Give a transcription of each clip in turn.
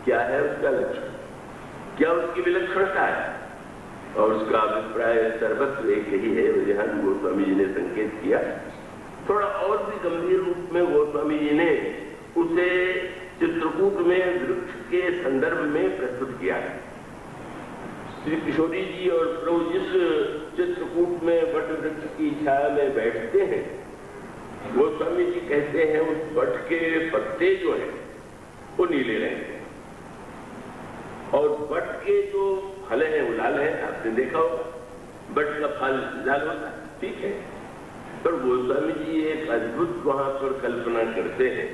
क्या है उसका लक्षण, क्या उसकी विलक्षणता है, और उसका अभिप्राय सर्वत्र एक ही है। यहाँ गोस्वामी जी ने संकेत किया। थोड़ा और भी गंभीर रूप में गोस्वामी जी ने उसे चित्रकूट में वृक्ष के संदर्भ में प्रस्तुत किया है। श्री किशोरी जी और प्रभु जिस चित्रकूट में वट वृक्ष की छाया में बैठते हैं, गोस्वामी जी कहते हैं उस वट के पत्ते जो हैं वो नीले रंग के, और वट के जो फल हैं वो लाल हैं। आपने देखा होगा वट का फल लाल होता है, ठीक है, पर गोस्वामी जी एक अद्भुत वहां पर कल्पना करते हैं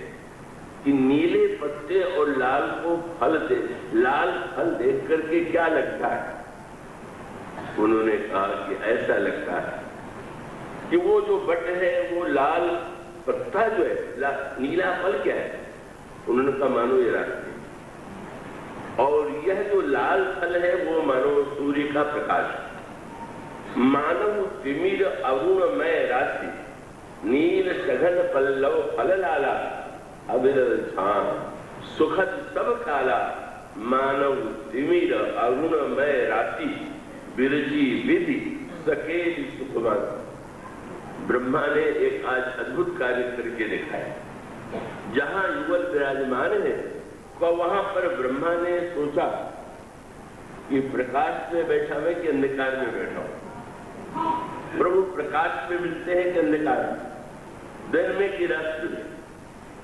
कि नीले पत्ते और लाल फल देख करके क्या लगता है। उन्होंने कहा कि ऐसा लगता है कि वो जो वट है वो लाल पत्ता जो है, नीला फल क्या है, उन्होंने कहा मानो ये रात्रि, और यह जो लाल फल है वो मानो सूर्य का प्रकाश। मानव तिमिर अरुणमय राशि, नील सघन पल्लव फल लाला, अविरल छान सुखद सब काला, मानव तिमिर अरुणमय राशि, बिरजी विधि सकेल सुखमान। ब्रह्मा ने एक आज अद्भुत कार्य करके दिखाया। जहां युगल विराजमान है वहां पर ब्रह्मा ने सोचा कि प्रकाश में बैठा हुआ कि अंधकार में बैठा हो। प्रभु प्रकाश में मिलते हैं कि अंधकार में, दिन में कि रात्रि में,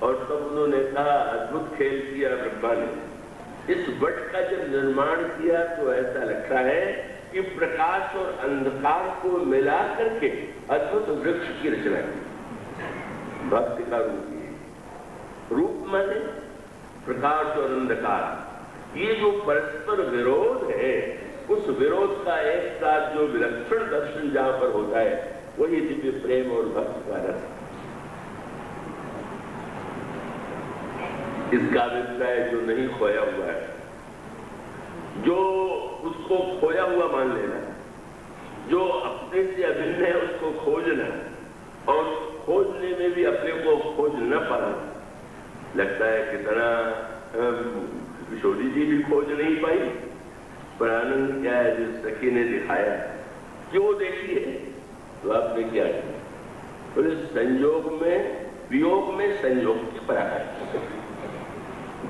और तब उन्होंने कहा, अद्भुत खेल किया ब्रह्मा ने। इस वट का जब निर्माण किया तो ऐसा लगता है कि प्रकाश और अंधकार को मिला करके अद्भुत वृक्ष की रचना की। भक्ति का रूप माने प्रकाश और अंधकार, ये जो परस्पर विरोध है, उस विरोध का एक साथ जो विलक्षण दर्शन जहां पर होता है वही दिव्य प्रेम और भक्ति का रस। इसका अभिप्राय जो नहीं खोया हुआ है, जो उसको खोया हुआ मान लेना, जो अपने से अभिन्न है उसको खोजना, और खोजने में भी अपने को खोज न पाना। लगता है कितना किशोरी जी भी खोज नहीं पाई, पर आनंद क्या है जिस सखी ने दिखाया। क्यों देखी है तो आपने क्या किया, बोले संयोग में वियोग में संयोग की पराकाष्ठा,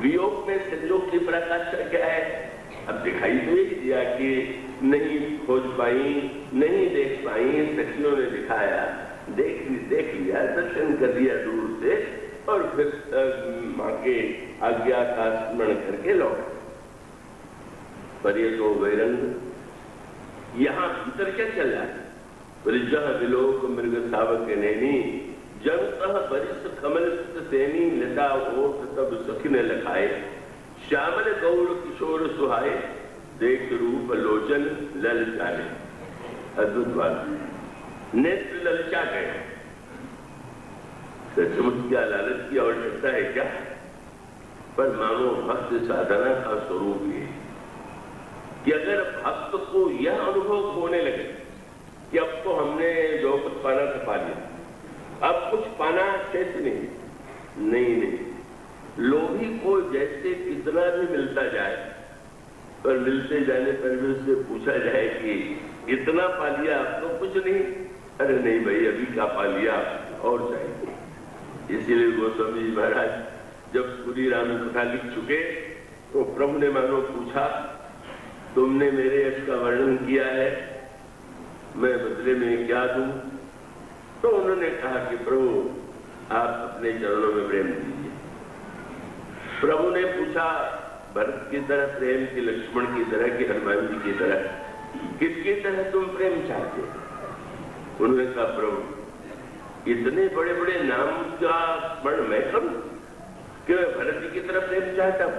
वियोग में संयोग की पराकाष्ठा क्या है। अब दिखाई तो ही दिया कि नहीं खोज पाई, नहीं देख पाई, सखियों ने दिखाया, देख लिया, दर्शन कर दिया दूर से, और फिर मां के आज्ञा का स्मरण करके लौट। पर ये तो वैरंग यहां भीतर क्या चल रहा है, बोले जह विलोक मृग सावक नैनी, जंतः बरिष्ठ कमल सेनी, लता ओठ तब सखी ने लखाए, श्यामल गौर किशोर सुहाए, देख रूप लोचन ललचाए। अद्भुत बात, नेत्र ललचा गए। सचमुच क्या लालच की आवश्यकता है क्या, पर मानो भक्त साधना का स्वरूप है कि अगर भक्त को यह अनुभव होने लगे कि अब तो हमने जो कुछ पाना था पा लिया, अब कुछ पाना शेष नहीं, लोभी को जैसे कितना भी मिलता जाए, पर मिलते जाने पर भी उससे पूछा जाए कि इतना पा लिया, अब तो कुछ नहीं, अरे नहीं भाई अभी क्या पा लिया और चाहिए। इसीलिए गोस्वामी जी महाराज जब पूरी राम कथा लिख चुके तो प्रभु ने मानो पूछा, तुमने मेरे यश का वर्णन किया है, मैं बदले में क्या दूं। तो उन्होंने कहा कि प्रभु आप अपने चरणों में प्रेम दीजिए। प्रभु ने पूछा, भरत की तरह प्रेम की, लक्ष्मण की तरह की, हनुमान जी की तरह, किसकी तरह तुम प्रेम चाहते। उन्होंने कहा प्रभु इतने बड़े बड़े नाम का स्मरण मैं करूं कि मैं भरत जी की तरह प्रेम चाहता हूं,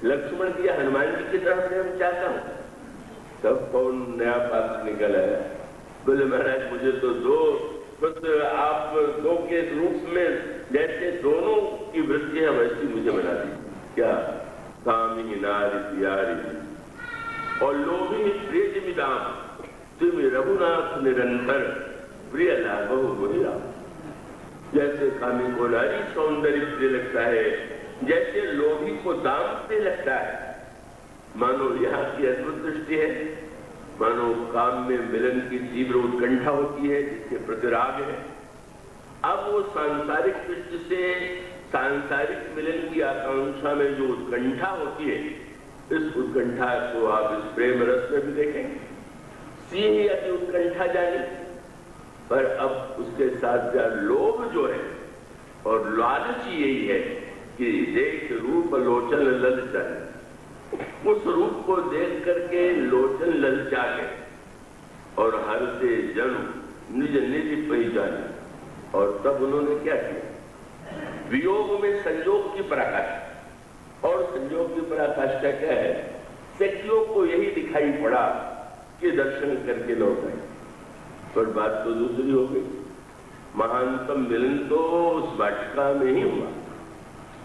लक्ष्मण जी या हनुमान जी की तरह प्रेम चाहता हूं। तब कौन नया पात्र निकल आया, बोले महाराज मुझे तो दो, बस आप दो के रूप में जैसे दोनों की वृत्ति है वैसी मुझे बना दी। क्या कामी नारी प्यारी और लोभी प्रिय मिदाम, तुम रघुनाथ निरंतर प्रिय लाभो बोलिया। जैसे कामी को नारी सौंदर्य प्रिय लगता है, जैसे लोभी को दांतने लगता है, मानो यहाँ की अद्भुत दृष्टि है, मानो काम में मिलन की तीव्र उत्कंठा होती है जिसके प्रति राग है। अब वो सांसारिक दृष्टि से सांसारिक मिलन की आकांक्षा में जो उत्कंठा होती है, इस उत्कंठा को आप इस प्रेम रस में भी देखेंगे। सी ही अति उत्कंठा जानी, पर अब उसके साथ लोभ जो है और लालच यही है कि देख रूप लोचन ललचाए, उस रूप को देख करके लोचन ललचा के और हर से जन निज निज पहचाने। और तब उन्होंने क्या किया? वियोग में संयोग की पराकाष्ठा, और संयोग की पराकाष्ठा क्या है? सखियों को यही दिखाई पड़ा कि दर्शन करके लौट आए, पर बात तो दूसरी हो गई। महानतम मिलन तो उस वाटिका में ही हुआ,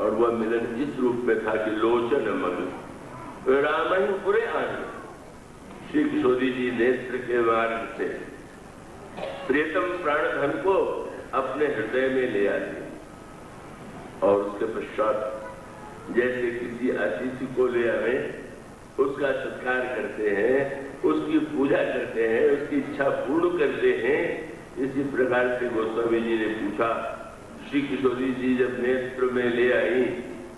और वह मिलन इस रूप में था कि लोचन मगन रामायण पूरे आने। श्री किशोरी जी नेत्र के मार्ग से प्रियतम प्राण धन को अपने हृदय में ले आते, और उसके पश्चात जैसे किसी अतिथि को ले आए, उसका सत्कार करते हैं, उसकी पूजा करते हैं, उसकी इच्छा पूर्ण करते हैं। इसी प्रकार से गोस्वामी जी ने पूछा, श्री किशोरी जी जब नेत्र में ले आई,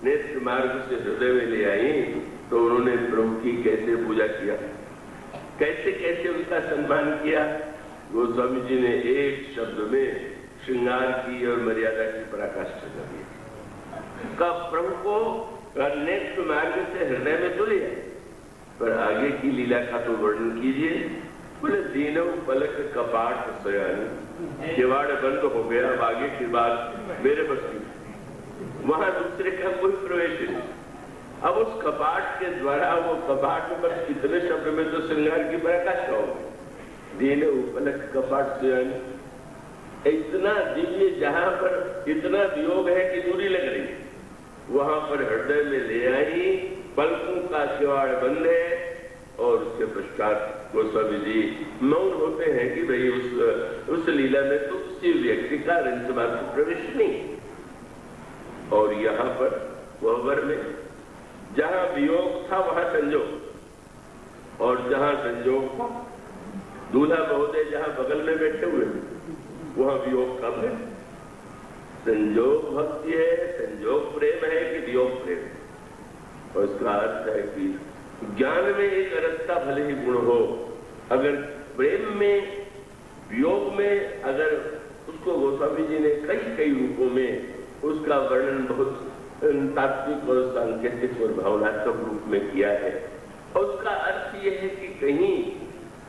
नेत्र मार्ग से हृदय में ले आई, तो उन्होंने प्रभु की कैसे पूजा किया, कैसे कैसे उनका सम्मान किया। गोस्वामी जी ने एक शब्द में श्रृंगार की और मर्यादा की पराकाष्ठा कर दी। कब प्रभु को नेत्र मार्ग से हृदय में तो लिया, पर आगे की लीला का तो वर्णन कीजिए। बोले दीनों पलक कपाट सयानी, किवाड़ बंद हो गया, अब आगे की बात मेरे बस की, वहां दूसरे का कोई प्रवेश नहीं। अब उस कपाट के द्वारा, वो कपाट में बस कितने शब्द में तो श्रृंगार की पराकाष्ठा हो गई। दीनों पलक कपाट सयानी, इतना दिव्य, जहां पर इतना वियोग है कि दूरी लग रही, वहां पर हृदय में ले आई, पलकों का किवाड़ बंद है, और उसके पश्चात गोस्वामी जी मौन होते हैं कि भाई उस लीला में तो किसी व्यक्ति का रंज मात्र प्रवेश नहीं। और यहाँ पर वह वर में जहां वियोग था वहां संजोग, और जहां संजोग था, दूल्हा महोदय जहां बगल में बैठे हुए वहां वियोग कम है। संजोग भक्ति है, संजोग प्रेम है कि वियोग प्रेम है। और इसका अर्थ है कि ज्ञान में एक अरसता भले ही गुण हो, अगर प्रेम में, वियोग में, अगर उसको गोस्वामी जी ने कई कई रूपों में उसका वर्णन बहुत तात्विक और सांकेतिक और भावनात्मक रूप में किया है। और उसका अर्थ यह है कि कहीं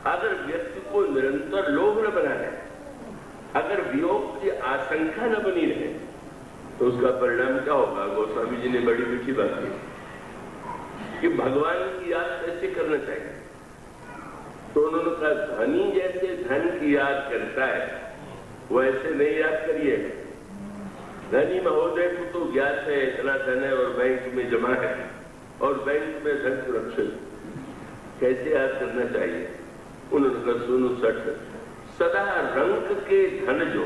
अगर व्यक्ति को निरंतर लोभ न बना रहे, अगर वियोग की आशंका न बनी रहे, तो उसका परिणाम क्या होगा? गोस्वामी जी ने बड़ी मीठी बात की कि भगवान की याद कैसे करना चाहिए। तो उन्होंने कहा, धनी जैसे धन की याद करता है वैसे नहीं याद करिए। धनी महोदय को तो ज्ञात है इतना धन है और बैंक में जमा है, और बैंक में धन सुरक्षित, कैसे याद करना चाहिए? उन्होंने कहा, सुनो सठ, सदा रंग के धन जो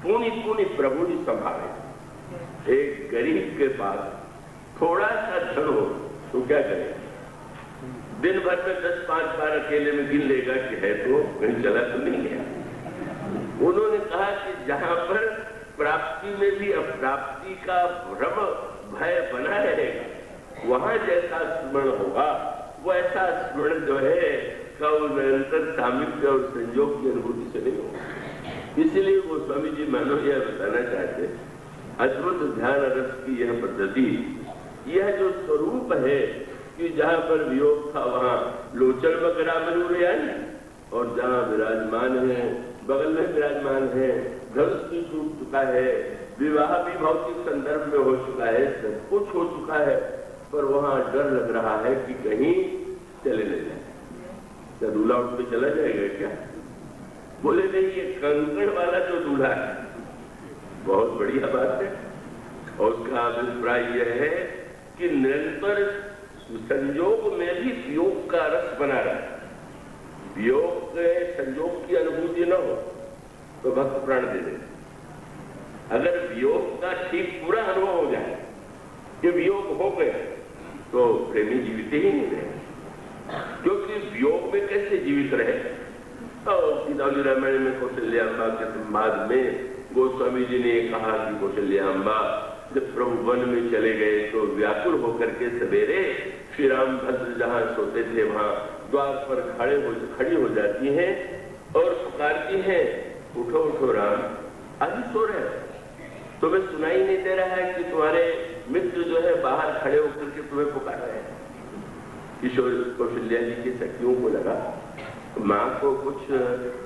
पुनि पुनि प्रभु ही संभाले। एक गरीब के पास थोड़ा सा धन हो तो क्या करे? दिन भर में 10-5 बार अकेले में गिन लेगा कि है तो कहीं चला तो नहीं गया। उन्होंने कहा कि जहां पर प्राप्ति में भी अप्राप्ति का भ्रम भय बना रहेगा, वहां जैसा स्मरण होगा वैसा स्मरण जो है का निरंतर सामिप्य और संयोग की अनुभूति से नहीं होगा। इसलिए गोस्वामी जी मानो यह बताना चाहते, अद्भुत ध्यान रस की यह पद्धति, यह जो स्वरूप है कि जहां पर वियोग था वहां लोचन वगैरह में, और जहां विराजमान है, बगल में विराजमान है, धनुष भी टूट चुका है, विवाह भी भौतिक संदर्भ में हो चुका है, सब कुछ हो चुका है, पर वहां डर लग रहा है कि कहीं चले न जाए। क्या दूल्हा उठ के चला जाएगा क्या? बोले नहीं, ये कंकड़ वाला जो दूल्हा है बहुत बढ़िया बात है। और उसका अभिप्राय यह है कि निरंतर संयोग में भी वियोग का रस बना रहा है। वियोग के संयोग की अनुभूति न हो तो भक्त प्राण दे दे। अगर वियोग का ठीक पूरा अनुभव हो जाए कि वियोग हो गया तो प्रेमी जीवित ही नहीं रहे, क्योंकि वियोग में कैसे जीवित रहे। गीतावली रामायण में कौशल्याम्बा के संवाद में गोस्वामी जी ने कहा कि कौशल्याम्बा जब प्रभु वन में चले गए तो व्याकुल होकर के सवेरे श्री रामभद्र जहां सोते थे वहां द्वार पर खड़ी हो जाती हैं और पुकारती हैं, उठो उठो राम, अभी सो रहे हो, तुम्हें सुनाई नहीं दे रहा है कि तुम्हारे मित्र जो है बाहर खड़े होकर के तुम्हें पुकार रहे हैं। किशोर कौशल्या जी की सखियों को लगा माँ को कुछ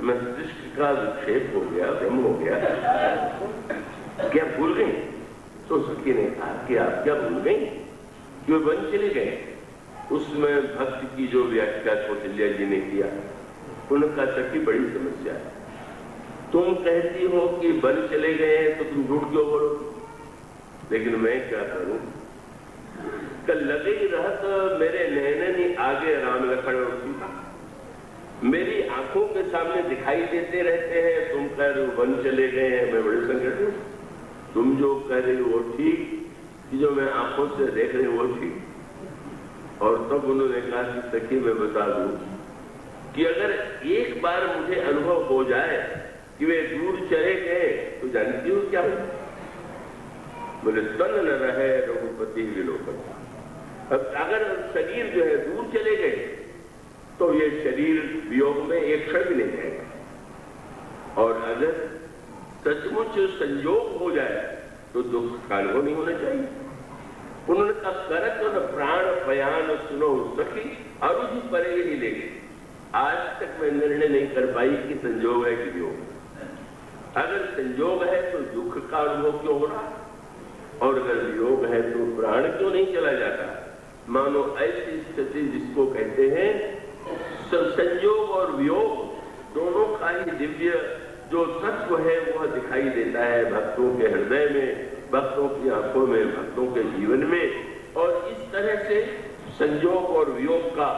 मस्तिष्क का विक्षेप हो गया, भ्रम हो गया, क्या भूल गई? तो सखी ने कहा कि आप क्या भूल गई, क्यों वन चले गए? उसमें भक्ति की जो व्याख्या कौशल्या जी ने किया, उनका सखी बड़ी समस्या है। तुम कहती हो कि वन चले गए हैं तो तुम झूठ क्यों बोलो? लेकिन मैं क्या करूं, कल लगे ही रहत मेरे नैननी आगे राम लखन और सीता मेरी आंखों के सामने दिखाई देते रहते हैं। तुम कह रहे हो वन चले गए हैं, मैं बड़े संकट हूं। तुम जो कह रहे हो वो ठीक, कि जो मैं आंखों से देख रही हूं वो ठीक। और तब उन्होंने कहा कि सखी मैं बता दूं कि अगर एक बार मुझे अनुभव हो जाए कि वे दूर चले गए तो जानती हो क्या हो? बोले तन न रहे रघुपति विलोकन। अब अगर शरीर जो है दूर चले गए तो ये शरीर वियोग में एक क्षण भी नहीं रहेगा, और अगर सचमुच संयोग हो जाए तो दुख का अनुभव नहीं होना चाहिए। उन्होंने कहा करत न प्राण पयान सुनो सखी अरुधि परे ही ले गए। आज तक मैं निर्णय नहीं कर पाई कि संयोग है कि वियोग। अगर संयोग है तो दुख का अनुभव क्यों हो रहा, और अगर वियोग है तो प्राण क्यों नहीं चला जाता? मानो ऐसी स्थिति जिसको कहते हैं संयोग और वियोग दोनों का ही दिव्य जो तत्व है वह दिखाई देता है भक्तों के हृदय में, भक्तों की आंखों में, भक्तों के जीवन में। और इस तरह से संयोग और वियोग का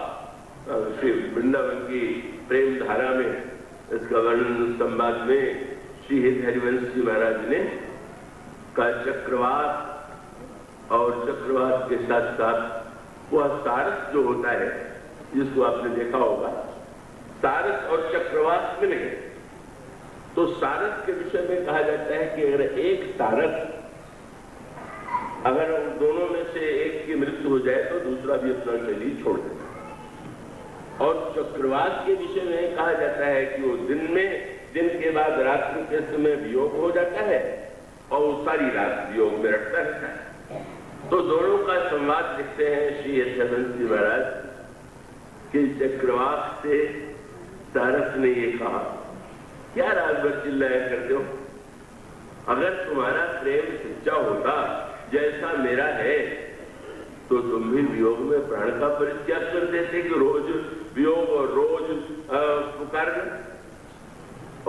श्री वृंदावन की प्रेम धारा में इसका वर्णन संवाद में श्री हरिवंश जी महाराज ने का चक्रवात और चक्रवात के साथ साथ वह सारस जो होता है जिसको आपने देखा होगा, सारस और चक्रवात मिल गए। तो सारस के विषय में कहा जाता है कि अगर एक सारस, अगर उन दोनों में से एक की मृत्यु हो जाए तो दूसरा भी अपना शरीर छोड़ देता है। और चक्रवात के विषय में कहा जाता है कि वो दिन के बाद रात्रि के समय वियोग हो जाता है और वो सारी रात वियोग में रखता रहता है। तो दोनों का संवाद लिखते हैं श्री हरिवंश जी महाराज कि चक्रवात से सारस ने ये कहा, क्या रात भर चिल्लाया करते हो? अगर तुम्हारा प्रेम सच्चा होता जैसा मेरा है तो तुम भी वियोग में प्राण का परित्याग कर देते कि रोज वियोग और रोज पुकारना।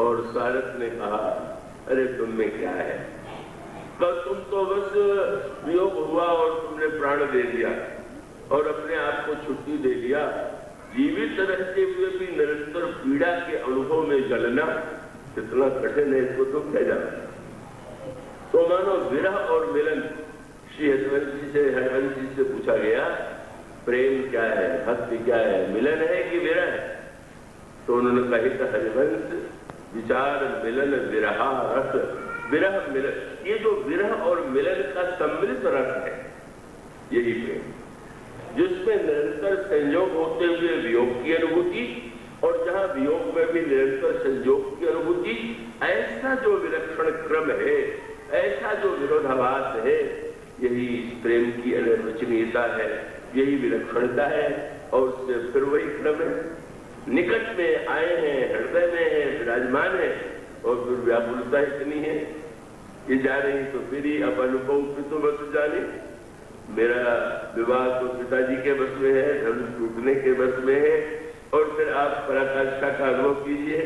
और सारस ने कहा, अरे तुम में क्या है, तुम तो बस वियोग हुआ और तुमने प्राण दे दिया और अपने आप को छुट्टी दे दिया। जीवित रहते हुए भी निरंतर पीड़ा के अनुभव में जलना कितना कठिन है, इसको तुम क्या जानते? तो मानो विरह और मिलन श्री हरिवंश जी से पूछा गया, प्रेम क्या है, भक्ति क्या है, मिलन है कि विरह है? तो उन्होंने कहा हरिवंश विचार मिलन विरहा रस, विरह मिलन, ये जो विरह और मिलन का सम्मिलित रस है यही प्रेम, जिसमें निरंतर संयोग होते हुए वियोग की अनुभूति और जहां वियोग में भी निरंतर संयोग की अनुभूति। ऐसा जो विलक्षण क्रम है, ऐसा जो विरोधाभास है, यही प्रेम की अनिर्वचनीयता है, यही विलक्षणता है। और उससे फिर वही क्रम है, निकट में आए हैं, हृदय में है, विराजमान है, और फिर व्याकुलता इतनी है, ये जा रही तो फिर ही अब अनुभव तो बस जाने। मेरा विवाह तो पिताजी के बस में है, धनुष टूटने के बस में है, और फिर आप पराकाष्ठा का अनुभव कीजिए।